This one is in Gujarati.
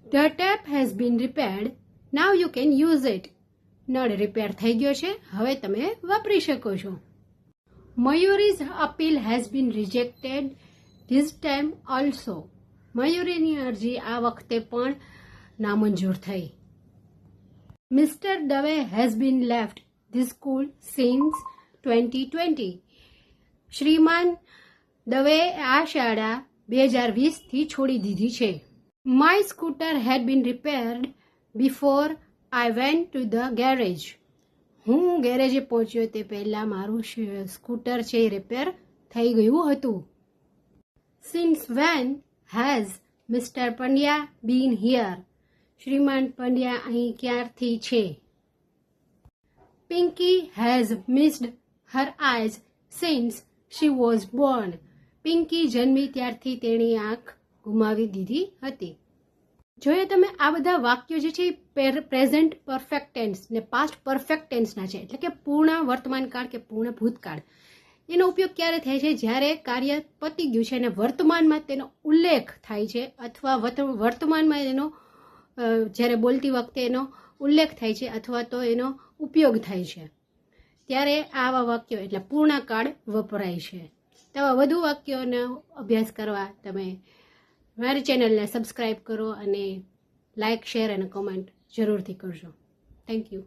The tap has been repaired. Now you can use it. નળ રિપેર થઈ ગયો છે, હવે તમે વાપરી શકો છો. Mayuri's appeal has been rejected this time also. મયુરીની અરજી આ વખતે પણ નામંજૂર થઈ. Mr. Dave has been left this school since 2020. શ્રીમાન દવે આ શાળા 2020થી છોડી દીધી છે. My scooter had been repaired before I went to the garage. હું ગેરેજે પહોંચ્યો તે પહેલાં મારું સ્કૂટર છે એ રિપેર થઈ ગયું હતું. Since when has Mr. Pandya been here? શ્રીમાન પંડ્યા અહીં ક્યારથી છે? Pinky has missed her eyes since she was born. Pinky જન્મી ત્યારથી તેની આંખ ગુમાવી દીધી હતી. જોઈએ તમે આ બધા વાક્યો જે છે એ પ્રેઝન્ટ પરફેક્ટ ટેન્સ ને પાસ્ટ પરફેક્ટ ટેન્સના છે, એટલે કે પૂર્ણ વર્તમાનકાળ કે પૂર્ણ ભૂતકાળ. એનો ઉપયોગ ક્યારે થાય છે? જ્યારે કાર્ય પતી ગયું છે અને વર્તમાનમાં તેનો ઉલ્લેખ થાય છે, અથવા વર્તમાનમાં એનો જ્યારે બોલતી વખતે એનો ઉલ્લેખ થાય છે અથવા તો એનો ઉપયોગ થાય છે, ત્યારે આવા વાક્યો એટલે પૂર્ણકાળ વપરાય છે. તેવા વધુ વાક્યોનો અભ્યાસ કરવા તમે મારી ચેનલને સબસ્ક્રાઈબ કરો અને લાઇક, શેર અને કોમેન્ટ જરૂરથી કરજો. Thank you.